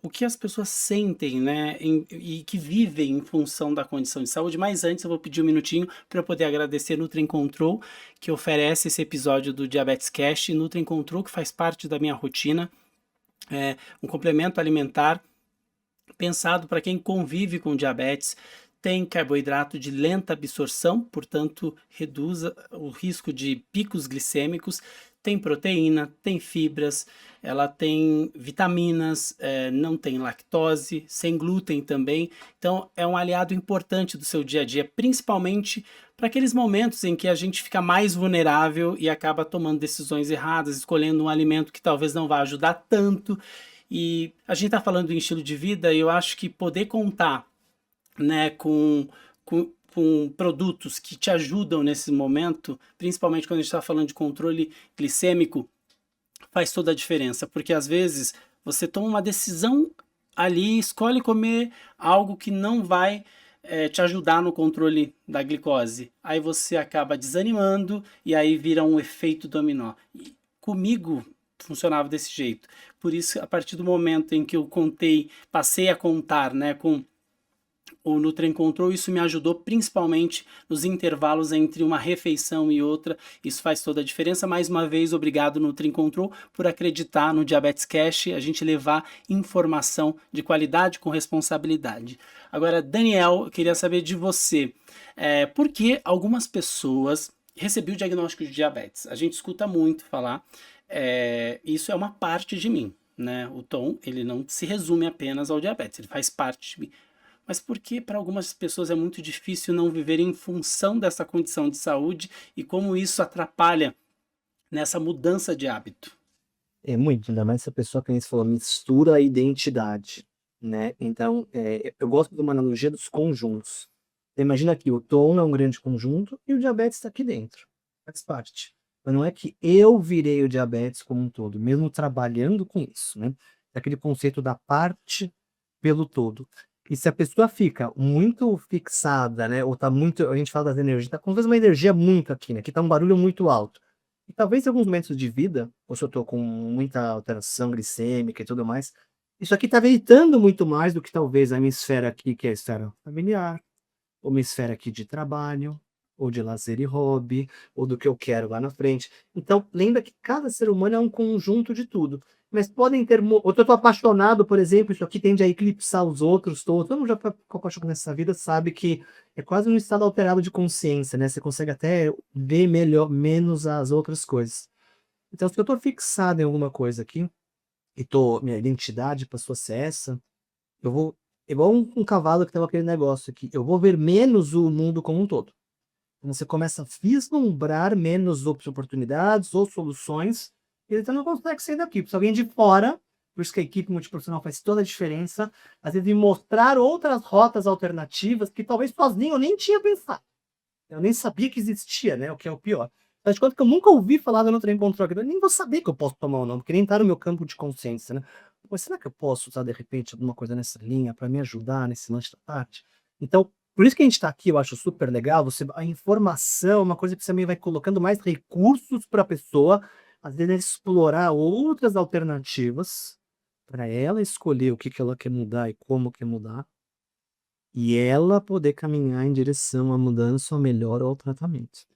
o que as pessoas sentem, né, e que vivem em função da condição de saúde. Mas antes eu vou pedir um minutinho para eu poder agradecer NutriControl, que oferece esse episódio do Diabetes Cast. NutriControl, que faz parte da minha rotina, um complemento alimentar pensado para quem convive com diabetes. Tem carboidrato de lenta absorção, portanto reduz o risco de picos glicêmicos. Tem proteína, tem fibras, ela tem vitaminas, não tem lactose, sem glúten também. Então é um aliado importante do seu dia a dia, principalmente para aqueles momentos em que a gente fica mais vulnerável e acaba tomando decisões erradas, escolhendo um alimento que talvez não vá ajudar tanto. E a gente está falando em estilo de vida e eu acho que poder contar, né, com produtos que te ajudam nesse momento, principalmente quando a gente está falando de controle glicêmico, faz toda a diferença, porque às vezes você toma uma decisão ali, escolhe comer algo que não vai te ajudar no controle da glicose, aí você acaba desanimando e aí vira um efeito dominó. E comigo funcionava desse jeito, por isso a partir do momento em que eu passei a contar, né, com o NutriControl, isso me ajudou principalmente nos intervalos entre uma refeição e outra, isso faz toda a diferença. Mais uma vez, obrigado NutriControl por acreditar no Diabetes Cash, a gente levar informação de qualidade com responsabilidade. Agora, Daniel, eu queria saber de você, por que algumas pessoas recebi o diagnóstico de diabetes? A gente escuta muito falar, isso é uma parte de mim, né? O Tom, ele não se resume apenas ao diabetes, ele faz parte de mim. Mas por que para algumas pessoas é muito difícil não viver em função dessa condição de saúde e como isso atrapalha nessa mudança de hábito? É muito, ainda mais essa pessoa que a gente falou, mistura a identidade. né? Então, eu gosto de uma analogia dos conjuntos. Você imagina que o tom é um grande conjunto e o diabetes está aqui dentro, faz parte. Mas não é que eu virei o diabetes como um todo, mesmo trabalhando com isso, né? É aquele conceito da parte pelo todo. E se a pessoa fica muito fixada, né? Ou tá muito, a gente fala das energias, tá com às vezes uma energia muito aqui, né? Que tá um barulho muito alto. E talvez em alguns momentos de vida, ou se eu tô com muita alteração glicêmica e tudo mais, isso aqui tá veitando muito mais do que talvez a minha esfera aqui, que é a esfera familiar, ou uma esfera aqui de trabalho, ou de lazer e hobby, ou do que eu quero lá na frente. Então, lembra que cada ser humano é um conjunto de tudo. Mas podem ter. Ou eu tô apaixonado, por exemplo, isso aqui tende a eclipsar os outros todos. Todo mundo já ficou apaixonado nessa vida, sabe que é quase um estado alterado de consciência, né? Você consegue até ver melhor, menos as outras coisas. Então, se eu tô fixado em alguma coisa aqui, e minha identidade passou a ser essa, eu vou. Igual um cavalo que tem aquele negócio aqui, eu vou ver menos o mundo como um todo. Então você começa a vislumbrar menos oportunidades ou soluções, e então não consegue sair daqui. Se alguém de fora, por isso que a equipe multiprofissional faz toda a diferença, às vezes me mostrar outras rotas alternativas que talvez sozinho eu nem tinha pensado. Eu nem sabia que existia, né? O que é o pior. Faz de conta que eu nunca ouvi falar do Nutrient Control, eu nem vou saber que eu posso tomar ou não, porque nem tá no meu campo de consciência, né? Mas será que eu posso usar, de repente, alguma coisa nessa linha para me ajudar nesse lance da parte? Então, por isso que a gente está aqui, eu acho super legal, a informação é uma coisa que você também vai colocando mais recursos para a pessoa, às vezes explorar outras alternativas, para ela escolher o que que ela quer mudar e como quer mudar, e ela poder caminhar em direção à mudança, ao melhor ou ao tratamento.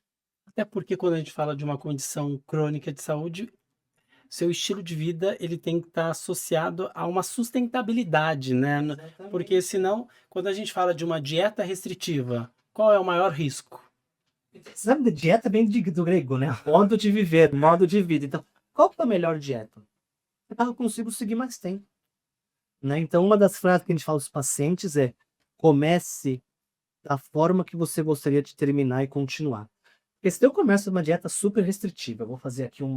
Até porque quando a gente fala de uma condição crônica de saúde, seu estilo de vida ele tem que estar associado a uma sustentabilidade, né? Porque Exatamente. senão, quando a gente fala de uma dieta restritiva, qual é o maior risco? Sabe, dieta vem do grego, né? Modo de viver, modo de vida. Então, qual que é a melhor dieta? É que eu consigo seguir mais tempo, né? Então, uma das frases que a gente fala aos pacientes é: comece da forma que você gostaria de terminar e continuar. Porque se eu começo uma dieta super restritiva, eu vou fazer aqui um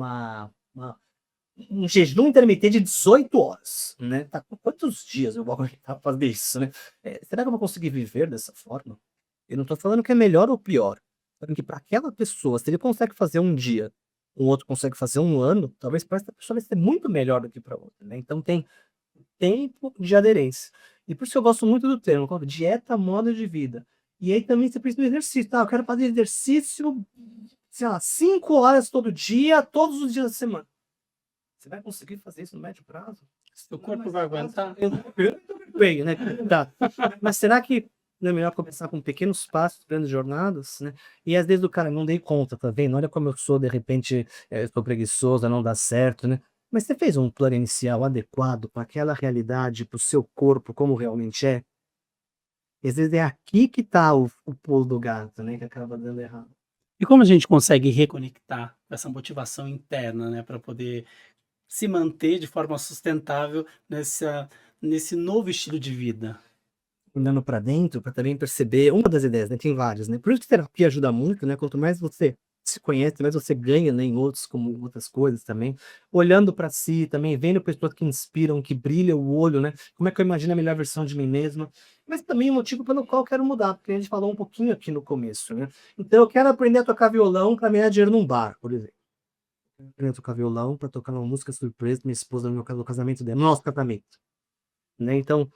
jejum intermitente de 18 horas, né? Tá, quantos dias eu vou aguentar fazer isso, né? Será que eu vou conseguir viver dessa forma? Eu não tô falando que é melhor ou pior. Tô falando que para aquela pessoa, se ele consegue fazer um dia, um outro consegue fazer um ano, talvez para essa pessoa vai ser muito melhor do que para outra, né? Então tem tempo de aderência. E por isso que eu gosto muito do termo, como dieta, modo de vida. E aí também você precisa do exercício, tá? Eu quero fazer exercício, sei lá, 5 horas todo dia, todos os dias da semana. Você vai conseguir fazer isso no médio prazo? Seu corpo vai aguentar? Bem, né? Tá. Mas será que não é melhor começar com pequenos passos, grandes jornadas, né? E às vezes o cara não dei conta, tá vendo? Olha como eu sou, de repente, eu sou preguiçoso, não dá certo, né? Mas você fez um plano inicial adequado para aquela realidade, para o seu corpo, como realmente é? E às vezes é aqui que tá o pulo do gato, né? Que acaba dando errado. E como a gente consegue reconectar com essa motivação interna, né, para poder se manter de forma sustentável nesse novo estilo de vida? Olhando para dentro, para também perceber uma das ideias, né, tem várias, né, por isso que terapia ajuda muito, né, quanto mais você se conhece, mais você ganha, né, em outros como outras coisas também, olhando para si também, vendo pessoas que inspiram, que brilha o olho, né, como é que eu imagino a melhor versão de mim mesma, mas também o motivo pelo qual eu quero mudar, porque a gente falou um pouquinho aqui no começo, né, então eu quero aprender a tocar violão para ganhar dinheiro num bar, por exemplo. Eu quero aprender a tocar violão para tocar uma música surpresa pra minha esposa no casamento dela, no nosso casamento, né, então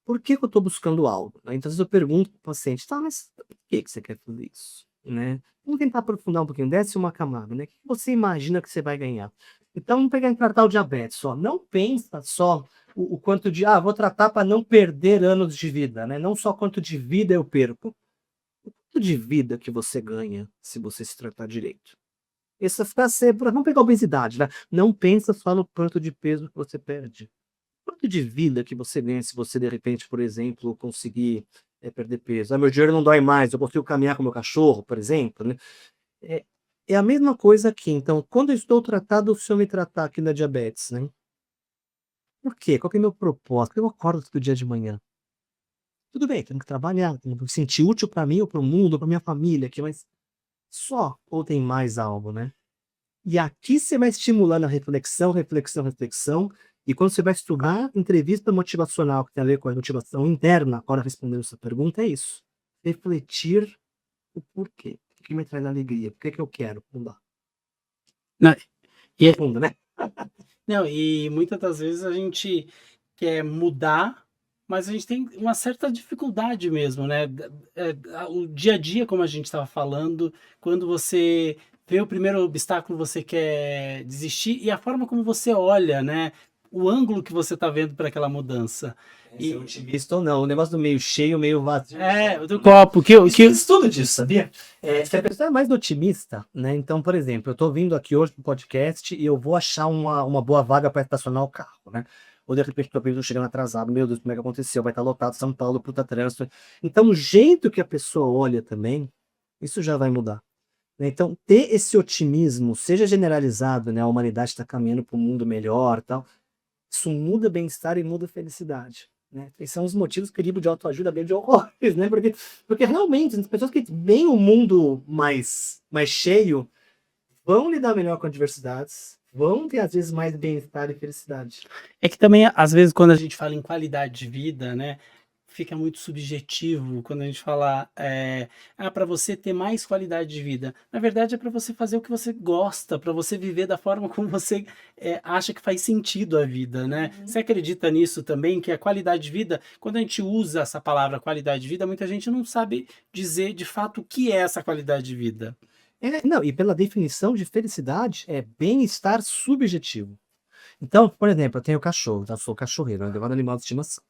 por que que eu estou buscando algo, né? Então, às vezes eu pergunto para o paciente: "Tá, mas por que que você quer fazer isso?", né. Vamos tentar aprofundar um pouquinho, desce uma camada, né. O que você imagina que você vai ganhar? Então vamos pegar em tratar o diabetes, ó, não pensa só o quanto de: "Ah, vou tratar para não perder anos de vida", né, não só quanto de vida eu perco, quanto de vida que você ganha se você se tratar direito. Essa frase é vamos pegar a obesidade, né, não pensa só no quanto de peso que você perde. Quanto de vida que você ganha se você, de repente, por exemplo, conseguir, perder peso? "Ah, meu joelho não dói mais, eu consigo caminhar com meu cachorro", por exemplo, né. É é a mesma coisa aqui, então, quando eu estou tratado, se eu me tratar aqui da diabetes, né, por quê? Qual que é o meu propósito? Por que eu acordo todo dia de manhã? Tudo bem, tenho que trabalhar, tenho que me sentir útil para mim ou para o mundo ou para minha família aqui, mas só ou tem mais algo, né? E aqui você vai estimulando a reflexão, reflexão, reflexão, E quando você vai estudar entrevista motivacional, que tem a ver com a motivação interna, agora respondendo essa pergunta, é isso. Refletir o porquê. O que me traz alegria? Por que eu quero mudar? Não, e, Fundo, né? não, e muitas das vezes a gente quer mudar, mas a gente tem uma certa dificuldade mesmo, né? O dia a dia, como a gente estava falando, quando você vê o primeiro obstáculo, você quer desistir, e a forma como você olha, né? O ângulo que você está vendo para aquela mudança. Ser otimista ou não, o negócio do meio cheio, meio vazio. O do copo, que Estudo disso, sabia? Se a pessoa é mais otimista, né? Então, por exemplo, eu tô vindo aqui hoje pro podcast e eu vou achar uma boa vaga para estacionar o carro, né? Ou de repente eu tô chegando atrasado, meu Deus, como é que aconteceu? Vai estar lotado São Paulo, puta trânsito. Então, o jeito que a pessoa olha também, isso já vai mudar, né? Então, ter esse otimismo, seja generalizado, né? A humanidade está caminhando para um mundo melhor, tal. Isso muda bem-estar e muda felicidade, né? Esses são os motivos que o livro de autoajuda é bem de horrores, né? Porque realmente as pessoas que veem o mundo mais cheio vão lidar melhor com adversidades, vão ter às vezes mais bem-estar e felicidade. É que também, às vezes, quando a gente fala em qualidade de vida, né, fica muito subjetivo quando a gente fala, para você ter mais qualidade de vida. Na verdade, é para você fazer o que você gosta, para você viver da forma como você acha que faz sentido a vida, né? Você acredita nisso também, que a qualidade de vida, quando a gente usa essa palavra qualidade de vida, muita gente não sabe dizer de fato o que é essa qualidade de vida. Não, e pela definição de felicidade, é bem-estar subjetivo. Então, por exemplo, eu tenho cachorro, eu sou cachorreiro, eu adoro animal de estimação.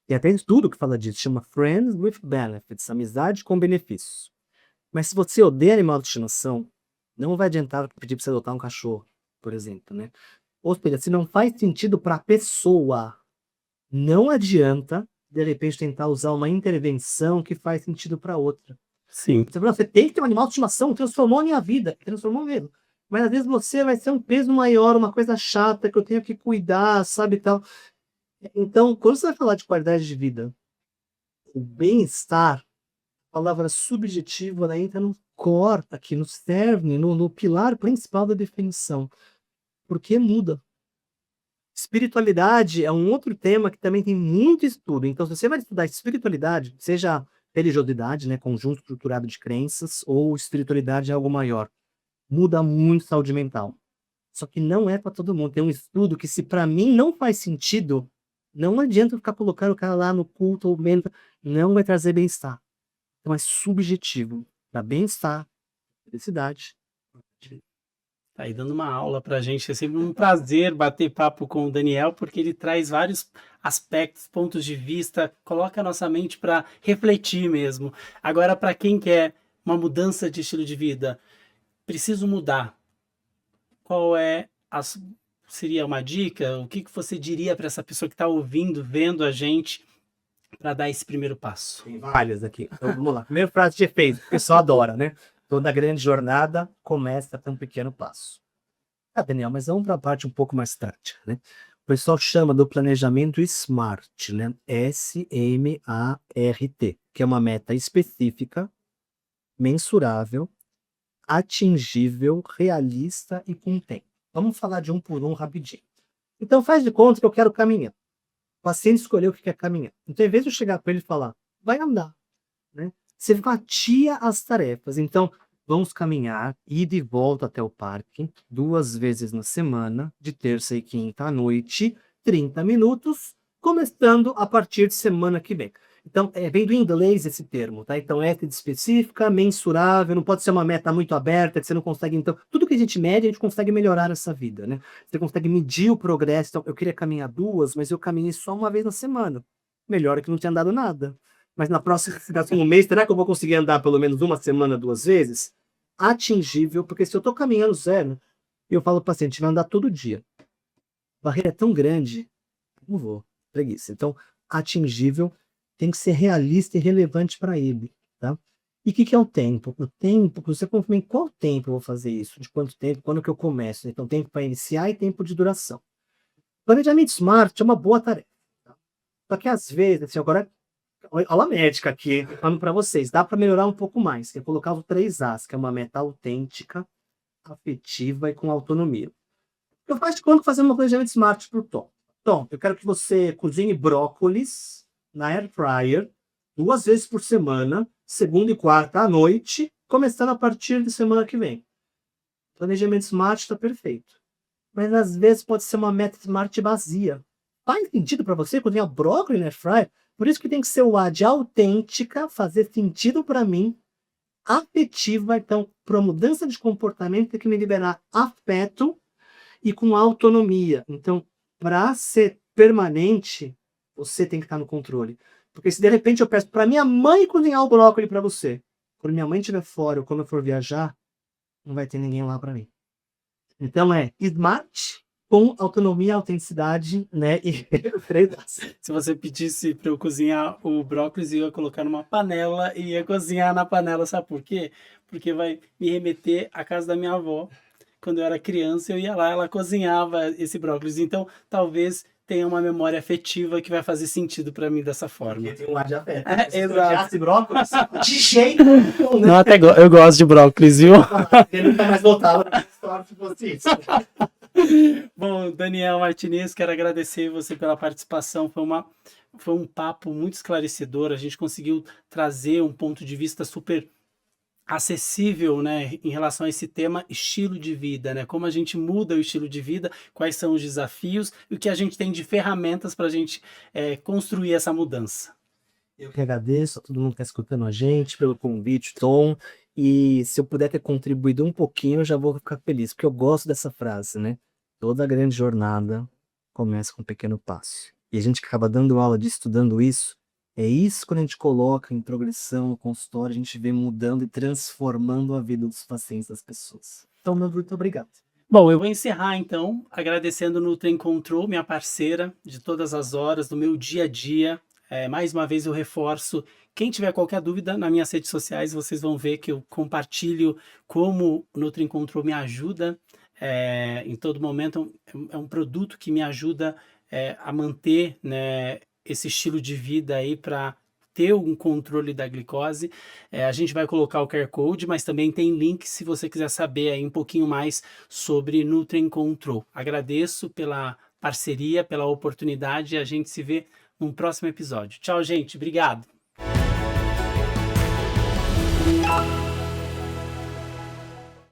Tem até estudo que fala disso, chama Friends with Benefits, amizade com benefícios. Mas se você odeia animal de estimação, não vai adiantar pedir para você adotar um cachorro, por exemplo, né? Ou seja, se não faz sentido para a pessoa, não adianta, de repente, tentar usar uma intervenção que faz sentido para outra. Sim. Você tem que ter um animal de estimação, transformou a minha vida, transformou mesmo. Mas às vezes você vai ser um peso maior, uma coisa chata que eu tenho que cuidar, sabe, tal. Então, quando você vai falar de qualidade de vida, o bem-estar, a palavra subjetiva, ela entra no core, aqui no cerne, no pilar principal da definição. Porque muda. Espiritualidade é um outro tema que também tem muito estudo. Então, se você vai estudar espiritualidade, seja religiosidade, né, conjunto estruturado de crenças, ou espiritualidade é algo maior, muda muito saúde mental. Só que não é para todo mundo. Tem um estudo que, se para mim não faz sentido, não adianta eu ficar colocando o cara lá no culto ou menta, não vai trazer bem-estar. Então é subjetivo. Para bem-estar, felicidade. Tá aí dando uma aula pra gente. É sempre um prazer bater papo com o Daniel, porque ele traz vários aspectos, pontos de vista, coloca a nossa mente para refletir mesmo. Agora, para quem quer uma mudança de estilo de vida, preciso mudar. Qual seria uma dica? O que você diria para essa pessoa que está ouvindo, vendo a gente, para dar esse primeiro passo? Tem várias aqui. Então vamos lá. Primeira frase de efeito, o pessoal adora, né? Toda grande jornada começa com um pequeno passo. Daniel, mas vamos para a parte um pouco mais tática, né? O pessoal chama do planejamento SMART, né? SMART, que é uma meta específica, mensurável, atingível, realista e com tempo. Vamos falar de um por um rapidinho. Então faz de conta que eu quero caminhar. O paciente escolheu que quer caminhar. Então, em vez de eu chegar para ele e falar, vai andar, né? Você fatia as tarefas. Então, vamos caminhar, ida e volta até o parque, 2 vezes na semana, de terça e quinta à noite, 30 minutos, começando a partir de semana que vem. Então, vem do inglês esse termo, tá? Então, de específica, mensurável, não pode ser uma meta muito aberta, que você não consegue, então, tudo que a gente mede, a gente consegue melhorar essa vida, né? Você consegue medir o progresso. Então, eu queria caminhar 2, mas eu caminhei só 1 vez na semana. Melhor que não tinha andado nada. Mas na próximo mês, será que eu vou conseguir andar pelo menos 1 semana, 2 vezes? Atingível, porque se eu tô caminhando 0, eu falo para o paciente, vai andar todo dia. A barreira é tão grande, não vou, preguiça. Então, atingível tem que ser realista e relevante para ele, tá? E o que é o tempo? O tempo, você confirma em qual tempo eu vou fazer isso, de quanto tempo, quando que eu começo. Então, tempo para iniciar e tempo de duração. Planejamento SMART é uma boa tarefa, tá? Só que às vezes, assim, agora, aula médica aqui, falando para vocês, dá para melhorar um pouco mais, que é colocar os 3 As, que é uma meta autêntica, afetiva e com autonomia. Eu faço de conta fazendo um planejamento SMART por tom. Então, eu quero que você cozinhe brócolis na air fryer 2 vezes por semana, segunda e quarta à noite, começando a partir de semana que vem. Planejamento Smart está perfeito. Mas às vezes pode ser uma meta Smart vazia. Faz sentido para você cozinhar brócolis na air fryer? Por isso que tem que ser o A de autêntica, fazer sentido para mim, afetiva. Então, para mudança de comportamento, tem que me liberar afeto e com autonomia. Então, para ser permanente, você tem que estar no controle. Porque se de repente eu peço para minha mãe cozinhar o brócolis para você, quando minha mãe estiver fora ou quando eu for viajar, não vai ter ninguém lá para mim. Então é smart com autonomia, autenticidade, né? E Se você pedisse para eu cozinhar o brócolis, eu ia colocar numa panela e ia cozinhar na panela, sabe por quê? Porque vai me remeter à casa da minha avó. Quando eu era criança, eu ia lá, ela cozinhava esse brócolis. Então, talvez tenha uma memória afetiva que vai fazer sentido para mim dessa forma. Porque tem um ar de afeto. É, Se exato. eu odiasse brócolis, de jeito nenhum, né? Não, até eu gosto de brócolis, viu? Ele nunca mais voltava na história se fosse isso. Bom, Daniel Martinez, quero agradecer você pela participação. Foi um papo muito esclarecedor. A gente conseguiu trazer um ponto de vista super acessível, né, em relação a esse tema estilo de vida, né? Como a gente muda o estilo de vida, quais são os desafios e o que a gente tem de ferramentas para a gente construir essa mudança. Eu que agradeço a todo mundo que está escutando a gente pelo convite, Tom. E se eu puder ter contribuído um pouquinho, eu já vou ficar feliz, porque eu gosto dessa frase, né? Toda grande jornada começa com um pequeno passo. E a gente que acaba dando aula de estudando isso, é isso quando a gente coloca em progressão no consultório, a gente vê mudando e transformando a vida dos pacientes, das pessoas. Então, meu muito obrigado. Bom, eu vou encerrar então agradecendo Nutri Control, minha parceira de todas as horas, do meu dia a dia. Mais uma vez eu reforço, quem tiver qualquer dúvida, nas minhas redes sociais vocês vão ver que eu compartilho como o Nutri Control me ajuda em todo momento. É um produto que me ajuda a manter, né, esse estilo de vida aí para ter um controle da glicose. A gente vai colocar o QR Code, mas também tem link se você quiser saber aí um pouquinho mais sobre Nutri Control. Agradeço pela parceria, pela oportunidade e a gente se vê num próximo episódio. Tchau, gente. Obrigado.